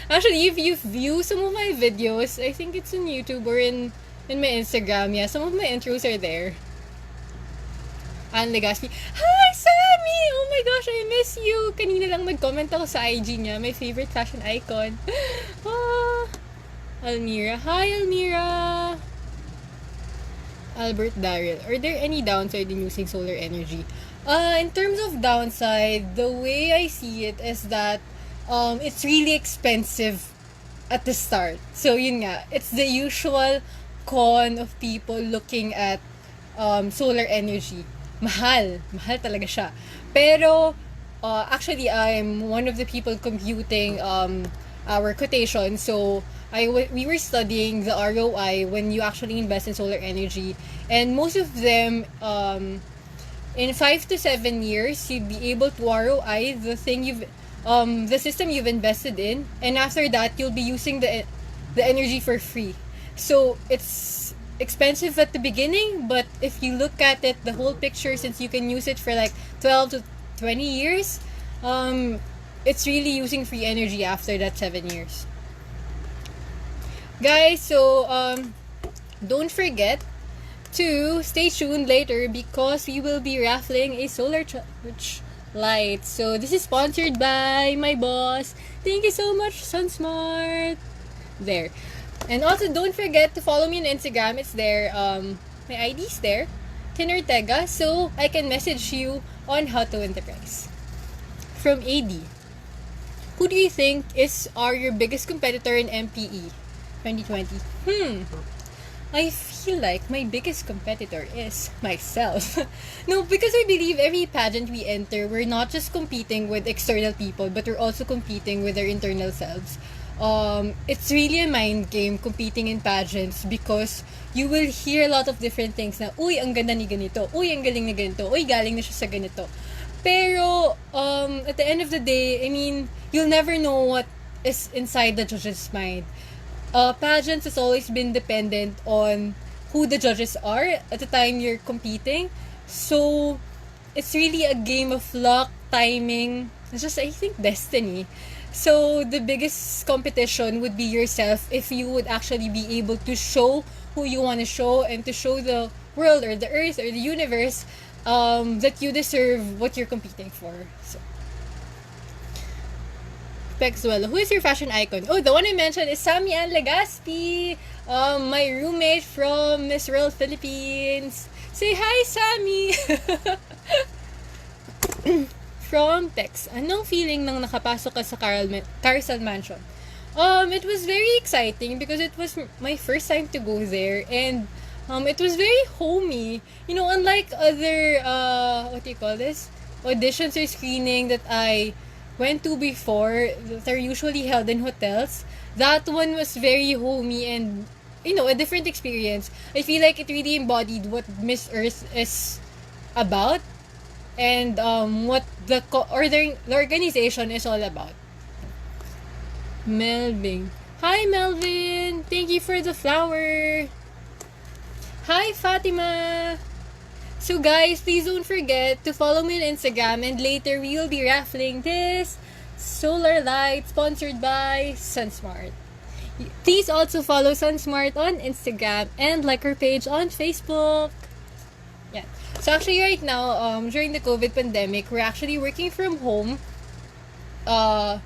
Actually, if you view some of my videos, I think it's on YouTube or in my Instagram. Yeah, some of my intros are there. Anne Legaspi. Hi, Sammy! Oh my gosh, I miss you! Kanina lang nag-comment ako sa IG niya. My favorite fashion icon. Ah, Almira. Hi, Almira! Albert Daryl. Are there any downside in using solar energy? In terms of downside, the way I see it is that it's really expensive at the start. So, yun nga. It's the usual con of people looking at solar energy. Mahal talaga siya. Pero actually I'm one of the people computing our quotation. So we were studying the ROI when you actually invest in solar energy, and most of them in 5 to 7 years you'd be able to ROI the system you've invested in, and after that you'll be using the energy for free. So it's expensive at the beginning, but if you look at it, the whole picture, since you can use it for like 12 to 20 years, it's really using free energy after that 7 years. Guys, so don't forget to stay tuned later because we will be raffling a solar charge light. So this is sponsored by my boss. Thank you so much, SunSmart. There. And also don't forget to follow me on Instagram. It's there. My ID's there. Justiene Ortega. So I can message you on how to win the prize. From AD. Who do you think are your biggest competitor in MPE 2020? I feel like my biggest competitor is myself. No, because I believe every pageant we enter, we're not just competing with external people, but we're also competing with our internal selves. It's really a mind game competing in pageants because you will hear a lot of different things na, uy, ang ganda ni ganito, uy, ang galing ni ganito, uy, galing na siya sa ganito. Pero, at the end of the day, I mean, you'll never know what is inside the judge's mind. Pageants has always been dependent on who the judges are at the time you're competing. So, it's really a game of luck, timing. It's just, I think, destiny. So, the biggest competition would be yourself if you would actually be able to show who you want to show and to show the world or the earth or the universe that you deserve what you're competing for. So, Pexwell, who is your fashion icon? Oh, the one I mentioned is Sammy Ann Legaspi, my roommate from Miss World Philippines. Say hi, Sammy! From Tex, anong feeling nang nakapasok ka sa Carousel Mansion? It was very exciting because it was my first time to go there and it was very homey. You know, unlike other, what do you call this? Auditions or screening that I went to before that are usually held in hotels, that one was very homey and, you know, a different experience. I feel like it really embodied what Miss Earth is about and what the organization is all about. Melvin. Hi, Melvin! Thank you for the flower! Hi, Fatima! So guys, please don't forget to follow me on Instagram and later we will be raffling this solar light sponsored by SunSmart. Please also follow SunSmart on Instagram and like our page on Facebook. Yeah. So actually right now, during the COVID pandemic, we're actually working from home. I'm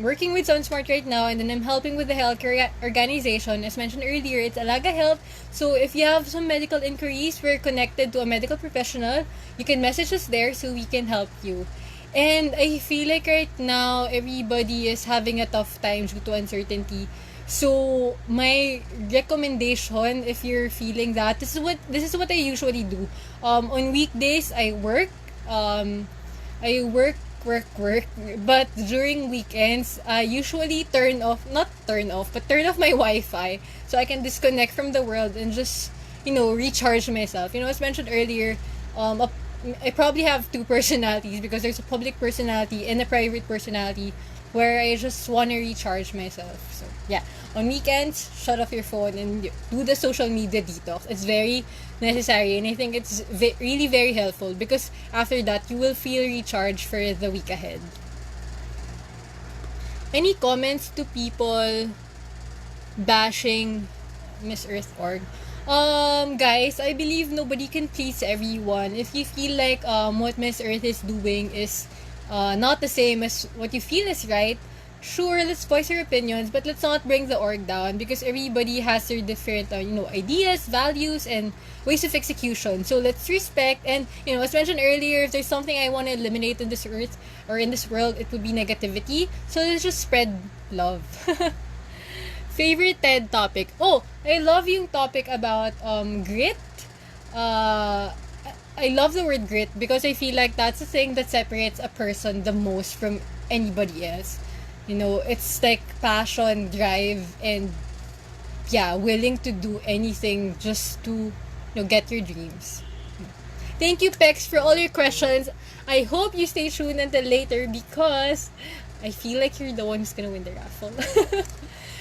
working with SunSmart right now, and then I'm helping with the healthcare organization. As mentioned earlier, it's Alaga Health. So if you have some medical inquiries, we're connected to a medical professional. You can message us there so we can help you. And I feel like right now, everybody is having a tough time due to uncertainty. So my recommendation, if you're feeling that, this is what I usually do. On weekdays, I work. But during weekends, I usually turn off my Wi-Fi so I can disconnect from the world and just, recharge myself. As mentioned earlier, I probably have two personalities because there's a public personality and a private personality where I just want to recharge myself. So, yeah. On weekends, shut off your phone and do the social media detox. It's very necessary and I think it's really very helpful because after that, you will feel recharged for the week ahead. Any comments to people bashing Miss Earth org? Guys, I believe nobody can please everyone. If you feel like what Miss Earth is doing is not the same as what you feel is right, sure, let's voice your opinions, but let's not bring the org down because everybody has their different, ideas, values, and ways of execution. So let's respect and, as mentioned earlier, if there's something I want to eliminate in this earth or in this world, it would be negativity. So let's just spread love. Favorite TED topic? Oh, I love yung topic about grit. I love the word grit because I feel like that's the thing that separates a person the most from anybody else. It's like passion, drive, and willing to do anything just to get your dreams. Thank you, Pex, for all your questions. I hope you stay tuned until later because I feel like you're the one who's gonna win the raffle.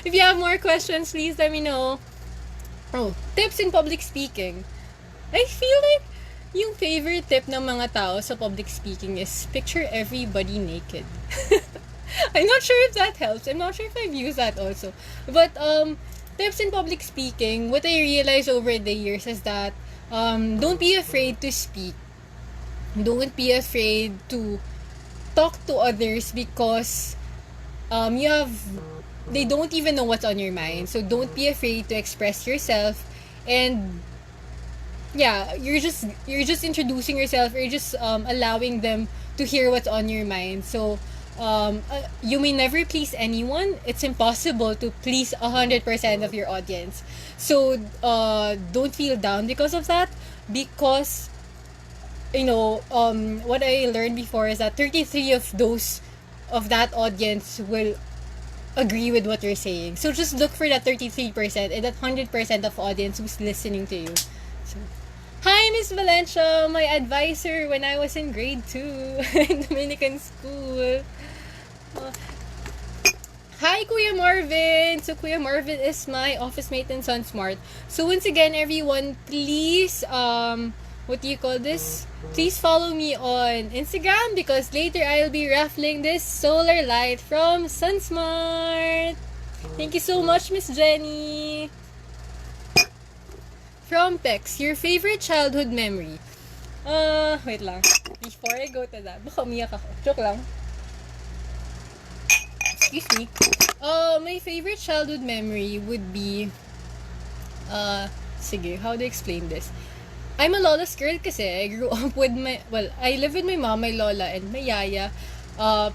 If you have more questions, please let me know. Oh, tips in public speaking. I feel like Yung favorite tip ng mga tao sa public speaking is picture everybody naked. I'm not sure if that helps. I'm not sure if I've used that also. But tips in public speaking, what I realized over the years is that don't be afraid to speak. Don't be afraid to talk to others because you have they don't even know what's on your mind. So don't be afraid to express yourself, and yeah, you're just introducing yourself, you're just allowing them to hear what's on your mind. So you may never please anyone. It's impossible to please 100% of your audience. So don't feel down because of that, because what I learned before is that 33 of that audience will agree with what you're saying. So just look for that 33% and that 100% of audience who's listening to you. So, hi, Miss Valencia, my advisor when I was in grade 2 in Dominican school. Hi, Kuya Marvin! So, Kuya Marvin is my office mate in SunSmart. So, once again, everyone, please, what do you call this? Please follow me on Instagram because later I'll be raffling this solar light from SunSmart. Thank you so much, Miss Jenny. From Pex, your favorite childhood memory? Wait lang. Before I go to that, baka umiyak ako. Joke lang. Excuse me. My favorite childhood memory would be, sige, how do I explain this? I'm a lola's girl kasi I grew up with I live with my mom, my lola, and my yaya.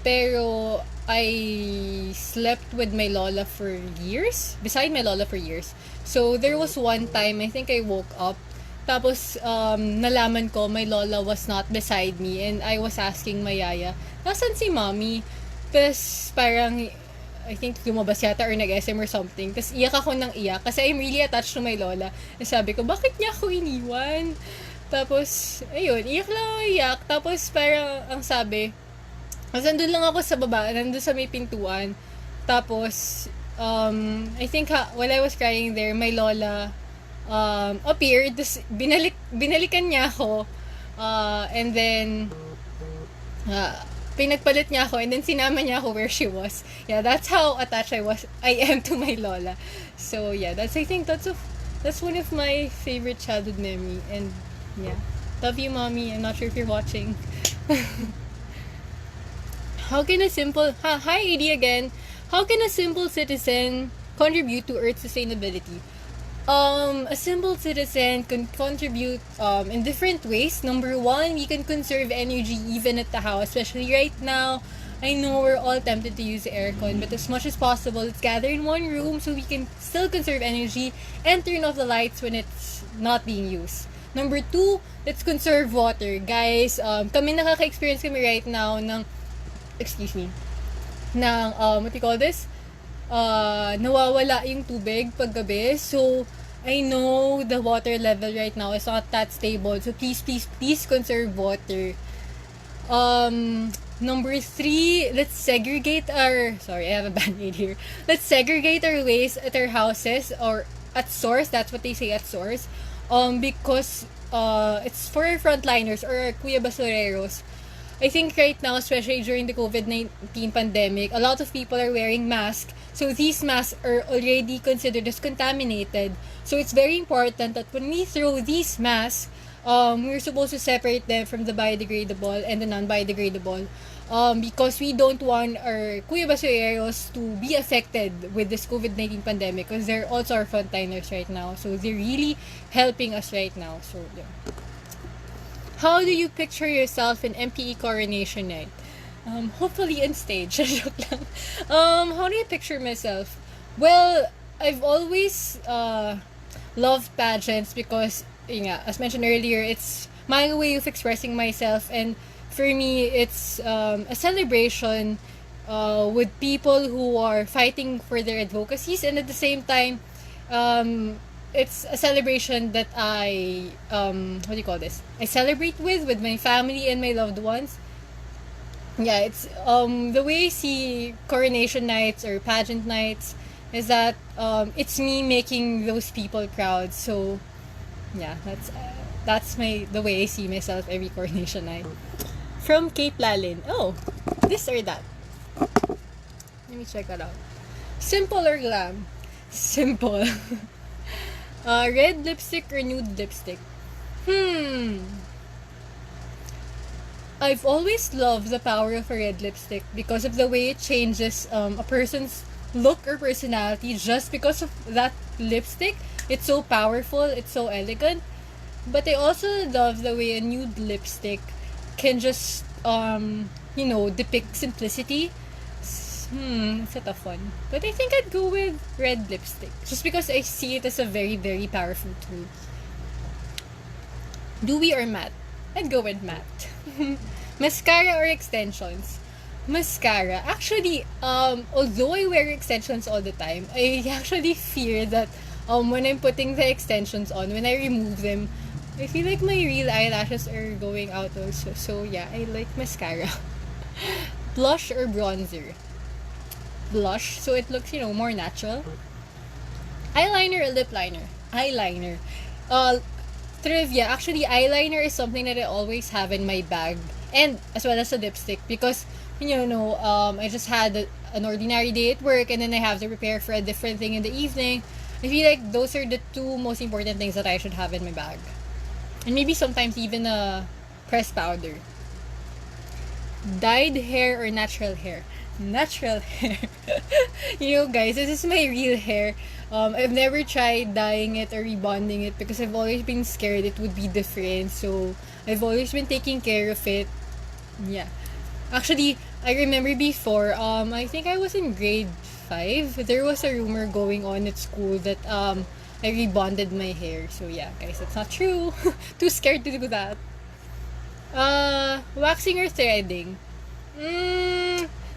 Pero I slept with my lola for years, beside my lola for years. So there was one time, I think I woke up, tapos nalaman ko my lola was not beside me, and I was asking my yaya, nasan si mommy? Tapos parang I think lumabas yata or nag-SM or something. Tapos iyak ako ng iyak kasi I'm really attached to my lola. And sabi ko, bakit niya ako iniwan? Tapos, ayun, iyak lang ako iyak. Tapos parang ang sabi, nandun lang ako sa baba, nandun sa may pintuan. Tapos, I think while I was crying there, my lola appeared. Tapos binalikan niya ako. And then, pinagpalit niya ako and then sinama niya ako where she was. Yeah, that's how attached I am to my lola. So yeah, I think that's one of my favorite childhood memory. And yeah, love you, mommy. I'm not sure if you're watching. Hi AD again. How can a simple citizen contribute to Earth sustainability? A simple citizen can contribute in different ways. Number one, we can conserve energy even at the house, especially right now. I know we're all tempted to use the aircon, but as much as possible, let's gather in one room so we can still conserve energy and turn off the lights when it's not being used. Number two, let's conserve water. Guys, kami nakaka-experience kami right now ng, what do you call this? Nawawala yung tubig paggabi. So, I know the water level right now is not that stable. So, please conserve water. Number three, let's segregate sorry, I have a band-aid here. Let's segregate our waste at our houses or at source. That's what they say, at source. Because it's for our frontliners or our kuya basureros. I think right now, especially during the COVID-19 pandemic, a lot of people are wearing masks. So these masks are already considered as contaminated. So it's very important that when we throw these masks, we're supposed to separate them from the biodegradable and the non-biodegradable. Because we don't want our kuya basureros to be affected with this COVID-19 pandemic because they're also our frontliners right now. So they're really helping us right now. So yeah. How do you picture yourself in MPE coronation night? Hopefully on stage. Joke lang. How do you picture myself? Well, I've always loved pageants because, as mentioned earlier, it's my way of expressing myself, and for me, it's a celebration with people who are fighting for their advocacies, and at the same time, it's a celebration that I I celebrate with my family and my loved ones. Yeah, it's the way I see coronation nights or pageant nights is that it's me making those people proud. So yeah, That's the way I see myself every coronation night. From Kate Lalin. Oh, this or that. Let me check that out. Simple or glam? Simple. Red lipstick or nude lipstick? I've always loved the power of a red lipstick because of the way it changes a person's look or personality just because of that lipstick. It's so powerful, it's so elegant. But I also love the way a nude lipstick can just, depict simplicity. It's a tough one. But I think I'd go with red lipstick. Just because I see it as a very, very powerful tool. Dewy or matte? I'd go with matte. Mascara or extensions? Mascara. Actually, although I wear extensions all the time, I actually fear that when I'm putting the extensions on, when I remove them, I feel like my real eyelashes are going out also. So yeah, I like mascara. Blush or bronzer? Blush, so it looks, more natural. Eyeliner or lip liner? Eyeliner. Trivia, actually, eyeliner is something that I always have in my bag. And as well as a lipstick. Because, I just had an ordinary day at work and then I have to prepare for a different thing in the evening. I feel like those are the two most important things that I should have in my bag. And maybe sometimes even a pressed powder. Dyed hair or natural hair? Natural hair. Guys, this is my real hair. I've never tried dyeing it or rebonding it because I've always been scared it would be different. So, I've always been taking care of it. Yeah. Actually, I remember before, I think I was in grade 5. There was a rumor going on at school that, I rebonded my hair. So, yeah, guys, that's not true. Too scared to do that. Waxing or threading?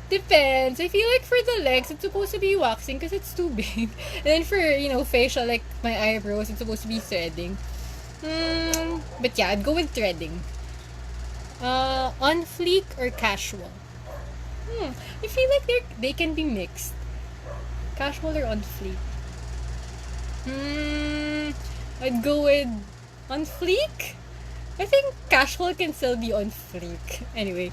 Depends. I feel like for the legs, it's supposed to be waxing because it's too big. And then for, facial, like my eyebrows, it's supposed to be threading. But yeah, I'd go with threading. On fleek or casual? I feel like they can be mixed. Casual or on fleek? I'd go with on fleek? I think casual can still be on fleek. Anyway,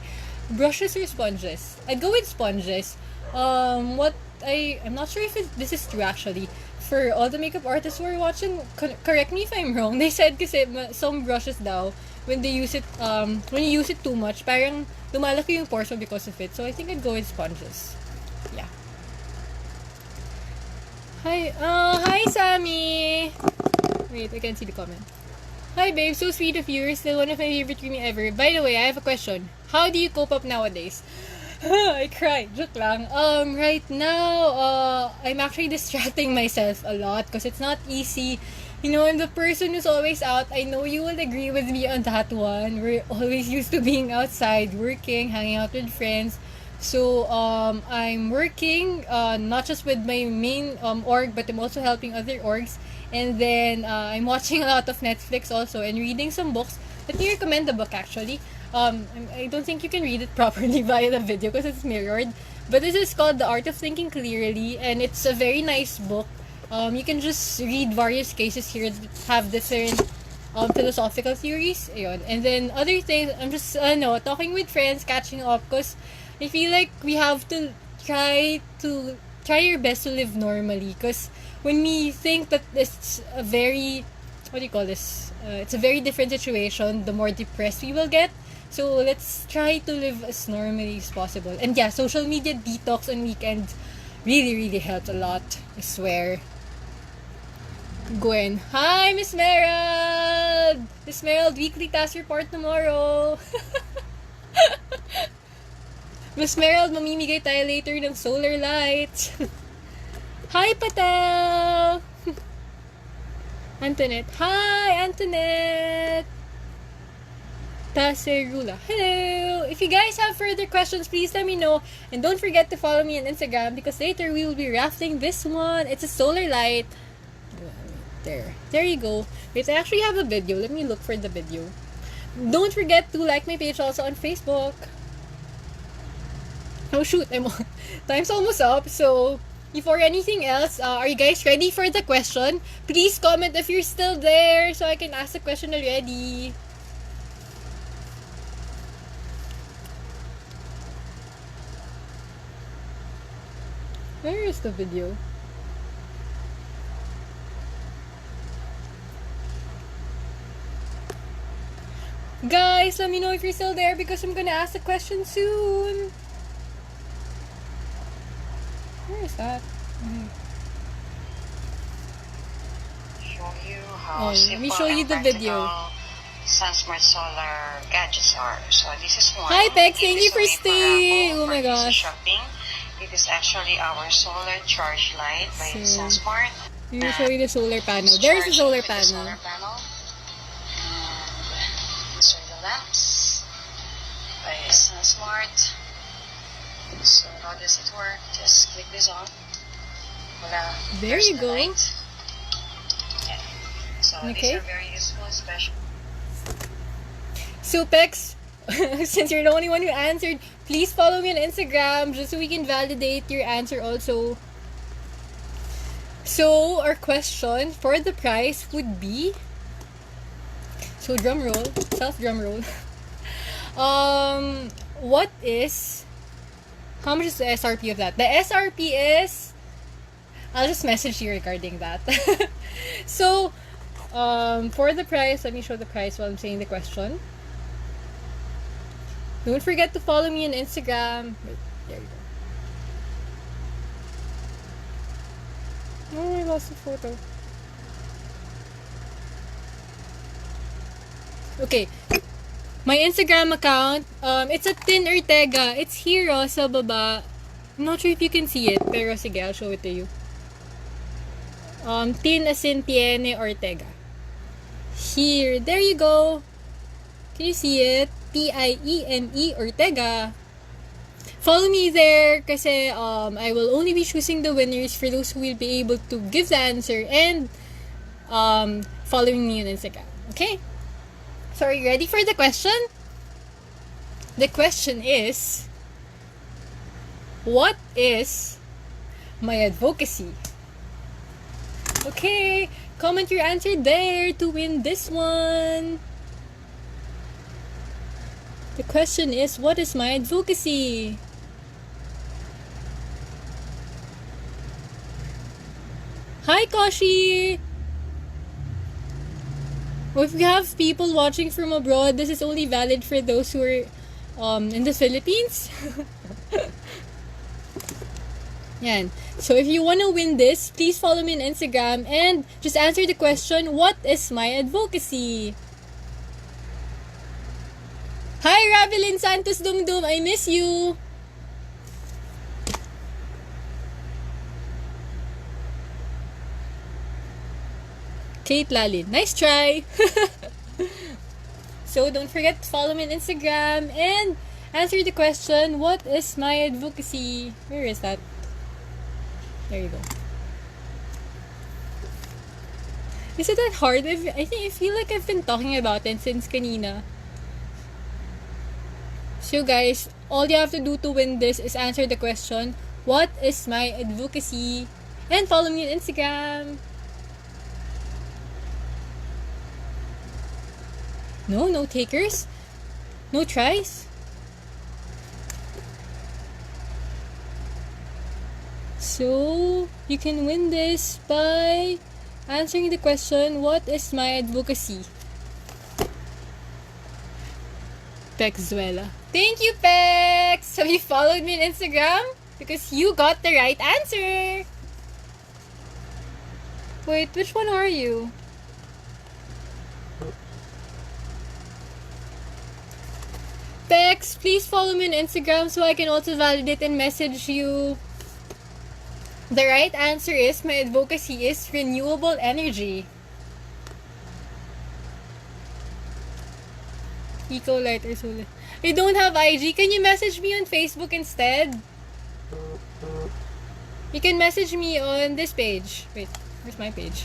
brushes or sponges? I'd go with sponges. I'm not sure if this is true actually. For all the makeup artists who are watching, correct me if I'm wrong. They said kasi some brushes daw, when you use it too much, parang lumalaki yung pores mo because of it. So I think I'd go with sponges. Yeah. Hi Sammy! Wait, I can't see the comment. Hi babe, so sweet of you. You're still one of my favorite creamy ever. By the way, I have a question. How do you cope up nowadays? I cried. Joke lang. Right now, I'm actually distracting myself a lot because it's not easy. I'm the person who's always out. I know you will agree with me on that one. We're always used to being outside, working, hanging out with friends. So, I'm working, not just with my main org, but I'm also helping other orgs. And then, I'm watching a lot of Netflix also and reading some books. Let me recommend the book actually. I don't think you can read it properly via the video because it's mirrored. But this is called The Art of Thinking Clearly, and it's a very nice book. You can just read various cases here that have different philosophical theories. Ayun. And then other things, I'm just talking with friends, catching up, because I feel like we have to try your best to live normally. Because when we think that it's a very, it's a very different situation, the more depressed we will get. So let's try to live as normally as possible. And yeah, social media detox on weekends really, really helps a lot. I swear. Gwen. Hi, Miss Merald! Miss Merald, weekly task report tomorrow. Miss Merald, mamimigay tayo later ng solar lights. Hi, Patel! Antoinette. Hi, Antoinette! Taserula. Hello! If you guys have further questions, please let me know. And don't forget to follow me on Instagram because later we will be rafting this one. It's a solar light. There you go. Wait, I actually have a video. Let me look for the video. Don't forget to like my page also on Facebook. Oh shoot, time's almost up. So before anything else, are you guys ready for the question? Please comment if you're still there so I can ask the question already. Where is the video? Guys, let me know if you're still there because I'm gonna ask the question soon. Where is that? Show you how let me show you the video. SunSmart solar gadgets are. So this is one. Hi Pex, thank you for staying. Oh my gosh. Shopping. It is actually our solar charge light by SunSmart. Let me show you the solar panel. There's the solar panel. So the lamps by SunSmart. So how does it work? Just click this on. Voila. There you go. Yeah. So these are very useful, especially. So Pex, since you're the only one who answered, please follow me on Instagram just so we can validate your answer also. So our question for the prize would be, so drum roll, self drum roll. What is, how much is the SRP of that? The SRP is, I'll just message you regarding that. So, for the prize, let me show the prize while I'm saying the question. Don't forget to follow me on Instagram. Wait, there you go. Oh, I lost the photo. Okay. My Instagram account, it's at Justiene Ortega. It's here, sa baba. I'm not sure if you can see it, pero sige, I'll show it to you. Justiene Ortega. Here, there you go. Can you see it? Tiene Ortega. Follow me there kasi I will only be choosing the winners for those who will be able to give the answer and following me on Instagram. Okay? So are you ready for the question? The question is, what is my advocacy? Okay, comment your answer there to win this one. The question is, what is my advocacy? Hi, Koshi! Well, if we have people watching from abroad, this is only valid for those who are in the Philippines. Yan. So if you want to win this, please follow me on Instagram and just answer the question, what is my advocacy? Hi, Ravelin Santos Dumdum, I miss you. Kate Lalin, nice try. So don't forget to follow me on Instagram and answer the question, what is my advocacy? Where is that? There you go. Is it that hard? I feel like I've been talking about it since kanina. So guys, all you have to do to win this is answer the question, what is my advocacy? And follow me on Instagram. No takers? No tries? So, you can win this by answering the question, what is my advocacy? Pexzuela. Thank you, Pex! Have you followed me on Instagram? Because you got the right answer! Wait, which one are you? Pex, please follow me on Instagram so I can also validate and message you. The right answer is, my advocacy is renewable energy. Eco light or solar. I don't have IG. Can you message me on Facebook instead? You can message me on this page. Wait, where's my page?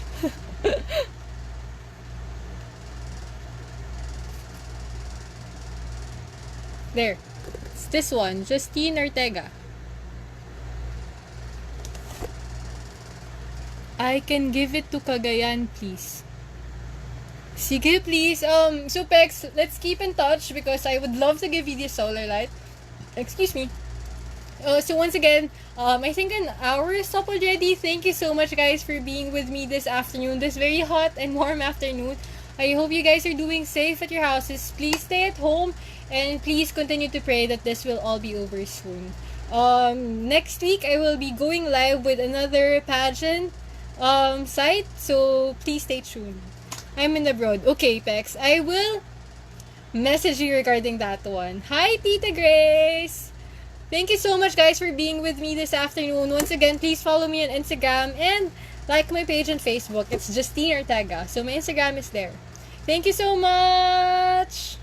There. It's this one. Justiene Ortega. I can give it to Cagayan, please. Sige, please. So Pex, let's keep in touch because I would love to give you the solar light. Excuse me. So once again, I think an hour is up already. Thank you so much, guys, for being with me this afternoon, this very hot and warm afternoon. I hope you guys are doing safe at your houses. Please stay at home and please continue to pray that this will all be over soon. Next week I will be going live with another pageant site, so please stay tuned. I'm in abroad. Okay, Pex, I will message you regarding that one. Hi, Tita Grace! Thank you so much, guys, for being with me this afternoon. Once again, please follow me on Instagram and like my page on Facebook. It's Justiene Ortega. So my Instagram is there. Thank you so much!